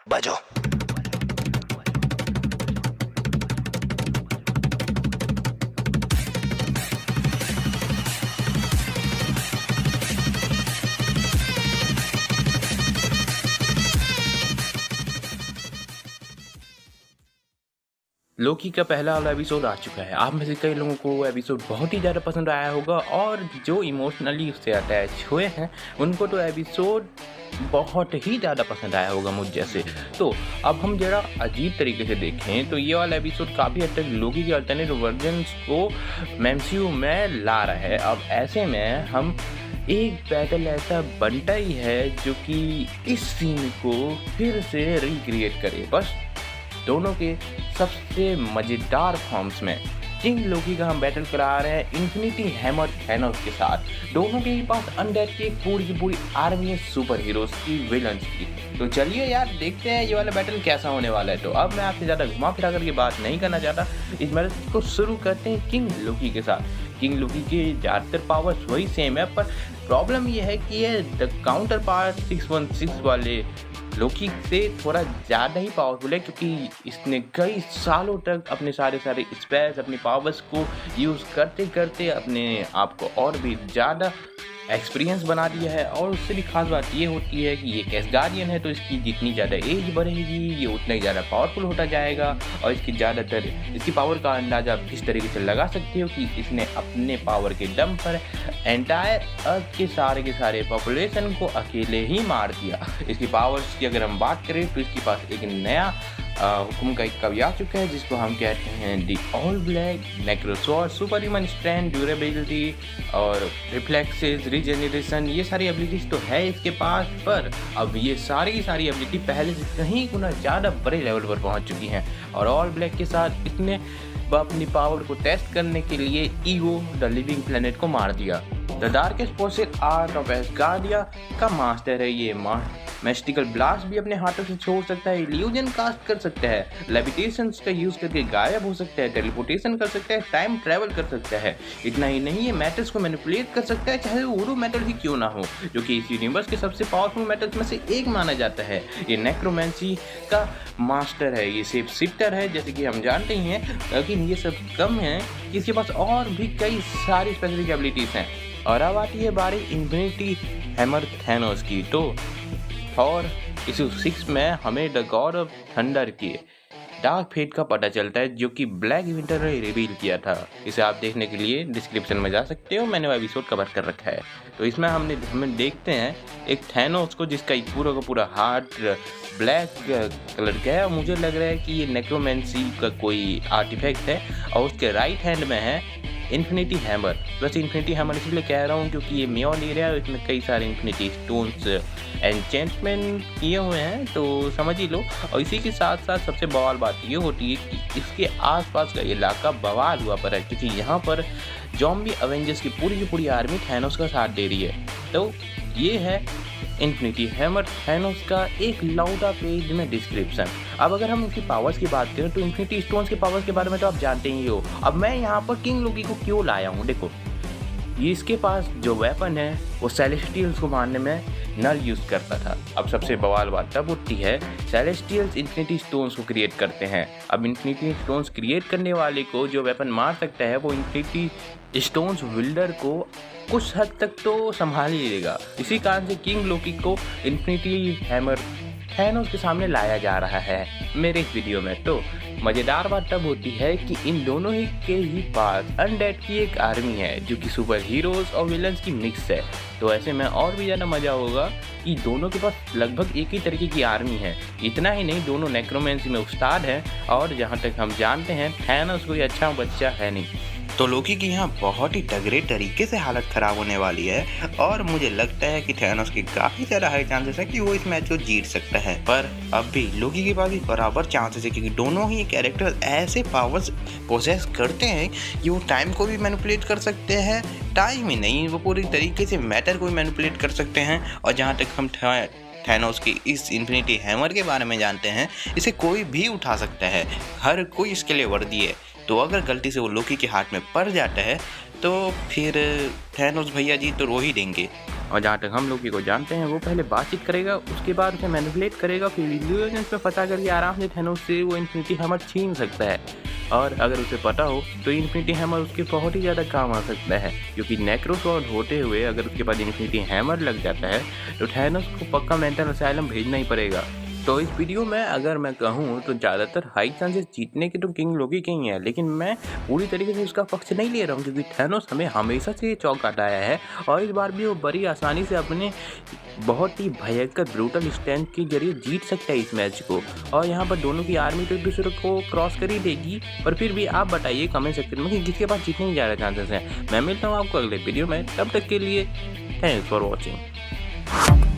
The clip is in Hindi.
बजो। लोकी का पहला वाला एपिसोड आ चुका है। आप में से कई लोगों को वो एपिसोड बहुत ही ज़्यादा पसंद आया होगा और जो इमोशनली उससे अटैच हुए हैं उनको तो एपिसोड बहुत ही ज़्यादा पसंद आया होगा मुझ जैसे। तो अब हम ज़रा अजीब तरीके से देखें तो ये वाला एपिसोड काफ़ी हद तक लोकी के अल्टरनेटिव वर्जन्स को एमसीयू में ला रहा है। अब ऐसे में हम एक बैटल ऐसा बनता ही है जो कि इस सीन को फिर से रिक्रिएट करे, बस दोनों के सबसे मज़ेदार फॉर्म्स में। किंग लोकी का हम बैटल करा रहे हैं इन्फिनिटी हैमर थैनोस के साथ। दोनों के ही पास अनडेड की एक पूरी की पूरी आर्मी है सुपर हीरोज़ की, विलन्स की। तो चलिए यार देखते हैं ये वाला बैटल कैसा होने वाला है। तो अब मैं आपसे ज़्यादा घुमा फिरा करके बात नहीं करना चाहता, इस बैटल को शुरू करते हैं किंग लोकी के साथ। किंग लोकी के ज़्यादातर पावर्स वही सेम है, पर प्रॉब्लम ये है कि ये द काउंटर पार्ट 616 वाले लोकी से थोड़ा ज़्यादा ही पावरफुल है, क्योंकि इसने कई सालों तक अपने सारे स्पेस, अपनी पावर्स को यूज़ करते करते अपने आप को और भी ज़्यादा एक्सपीरियंस बना दिया है। और उससे भी खास बात ये होती है कि ये कैसगार्डियन है, तो इसकी जितनी ज़्यादा एज बढ़ेगी ये उतना ही ज़्यादा पावरफुल होता जाएगा। और इसकी ज़्यादातर इसकी पावर का अंदाज़ा आप इस तरीके से लगा सकते हो कि इसने अपने पावर के दम पर एंटायर अर्थ के सारे पॉपुलेशन को अकेले ही मार दिया। इसकी पावर्स की अगर हम बात करें तो इसके पास एक नया हुक्म का एक कवि आ चुका है जिसको हम कहते हैं the all black necrosaur, super human strength, durability और रिफ्लेक्सेस, रीजेनरेशन। ये सारी एबिलिटीज तो है इसके पास, पर अब ये सारी एबिलिटी पहले से कहीं गुना ज़्यादा बड़े लेवल पर पहुंच चुकी हैं। और ऑल ब्लैक के साथ इसने अपनी पावर को टेस्ट करने के लिए ईगो द लिविंग प्लेनेट को मार दिया। The darkest forces art of Asgardia का मास्टर है ये। मैस्टिकल ब्लास्ट भी अपने हाथों से छोड़ सकता है, इल्यूजन कास्ट कर सकता है, लेविटेशंस का यूज करके गायब हो सकता है, टेलीपोर्टेशन कर सकता है, टाइम ट्रैवल कर सकता है। इतना ही नहीं, ये मेटल्स को मैनिपुलेट कर सकता है, चाहे वो वुडू मेटल ही क्यों ना हो, जो कि इस यूनिवर्स के सबसे पावरफुल मेटल्स में से एक माना जाता है। ये नेक्रोमेंसी का मास्टर है, ये सेफ शिफ्टर है जैसे कि हम जानते ही हैं। लेकिन ये सब कम है कि इसके पास और भी कई सारी स्पेसिफिक एबिलिटीज हैं। और अब आती है बारी इन्फिनिटी हैमर थैनोस की। तो और इशू 6 में हमें द गॉड ऑफ थंडर के डार्क फेट का पता चलता है, जो कि ब्लैक विंटर ने रिवील किया था। इसे आप देखने के लिए डिस्क्रिप्शन में जा सकते हो, मैंने वो एपिसोड कवर कर रखा है। तो इसमें हमें देखते हैं एक थैनोस को जिसका एक पूरा का पूरा हार्ट ब्लैक कलर का है। और मुझे लग रहा है कि ये नेक्रोमेंसी का कोई आर्टिफैक्ट है। और उसके राइट हैंड में है इन्फिनिटी हैमर। वैसे इन्फिनिटी हैमर इसलिए कह रहा हूँ क्योंकि ये म्योन एरिया है, इसमें कई सारे इन्फिनिटी स्टोन्स एन्चेंटमेंट किए हुए हैं, तो समझ ही लो। और इसी के साथ साथ सबसे बवाल बात ये होती है कि इसके आसपास का इलाका बवाल हुआ पर है, क्योंकि यहाँ पर ज़ॉम्बी अवेंजर्स की पूरी आर्मी थैनोस का साथ दे रही है। तो ये है इन्फिनिटी हैमर थैनोस का एक लौटा पेज में डिस्क्रिप्शन। अब अगर हम इसकी पावर्स की बात करें तो इन्फिनिटी स्टोन्स के पावर्स के बारे में तो आप जानते ही हो। अब मैं यहाँ पर किंग लोकी को क्यों लाया हूँ, देखो ये इसके पास जो वेपन है वो सेलेस्टियल्स को मारने में नल यूज़ करता था। अब सबसे बवाल बात तब होती है, सेलेस्टियल्स इन्फिनिटी स्टोन्स को क्रिएट करते हैं। अब इन्फिनिटी स्टोन्स क्रिएट करने वाले को जो वेपन मार सकता है वो इन्फिनिटी स्टोन्स विल्डर को कुछ हद तक तो संभाल ही लेगा। इसी कारण से किंग लोकी को इन्फिनिटी हैमर थैनोस के सामने लाया जा रहा है मेरे इस वीडियो में। तो मज़ेदार बात तब होती है कि इन दोनों ही के ही पास अनडेड की एक आर्मी है जो कि सुपर हीरोज़ और विलन्स की मिक्स है। तो ऐसे में और भी ज़्यादा मज़ा होगा कि दोनों के पास लगभग एक ही तरीके की आर्मी है। इतना ही नहीं, दोनों नेक्रोमेंसी में उस्ताद हैं और जहाँ तक हम जानते हैं थैनोस कोई अच्छा बच्चा है नहीं। तो लोकी की यहाँ बहुत ही तगड़े तरीके से हालत ख़राब होने वाली है और मुझे लगता है कि थैनोस की काफ़ी ज़्यादा हाई चांसेस है कि वो इस मैच को जीत सकता है। पर अब भी लोकी के पास भी बराबर चांसेस है, क्योंकि दोनों ही कैरेक्टर ऐसे पावर्स पोजेस करते हैं कि वो टाइम को भी मैनिपुलेट कर सकते हैं, टाइम ही नहीं वो पूरी तरीके से मैटर को भी मैनिपुलेट कर सकते हैं। और जहाँ तक हम थैनोस की इस इन्फिनिटी हैमर के बारे में जानते हैं, इसे कोई भी उठा सकता है, हर कोई इसके लिए वर्दी है। तो अगर गलती से वो लोकी के हाथ में पड़ जाता है तो फिर थैनोस भैया जी तो रो ही देंगे। और जहाँ तक हम लोकी को जानते हैं वो पहले बातचीत करेगा, उसके बाद उसे मैनिपुलेट करेगा, फिर इल्यूजन्स में फंसा करके आराम से थैनोस से वो इन्फिनिटी हैमर छीन सकता है। और अगर उसे पता हो तो इन्फिनिटी हैमर उसके बहुत ही ज़्यादा काम आ सकता है, क्योंकि नेक्रोसॉर्ड होते हुए अगर उसके पास इन्फिनिटी हैमर लग जाता है तो थैनोस को पक्का मेंटल असाइलम भेजना ही पड़ेगा। तो इस वीडियो में अगर मैं कहूँ तो ज़्यादातर हाई चांसेस जीतने के तो किंग लोकी के ही हैं, लेकिन मैं पूरी तरीके से उसका पक्ष नहीं ले रहा हूँ, क्योंकि थैनोस हमें हमेशा से चौंकाता आया है और इस बार भी वो बड़ी आसानी से अपने बहुत ही भयंकर ब्रूटल स्टैंड के जरिए जीत सकता है इस मैच को। और यहाँ पर दोनों की आर्मी तो एक दूसरे को क्रॉस कर ही देगी, पर फिर भी आप बताइए कमेंट सेक्शन में कि किसके पास जीतने के ज़्यादा चांसेस हैं। मैं मिलता हूँ आपको अगले वीडियो में, तब तक के लिए थैंक्स फॉर वॉचिंग।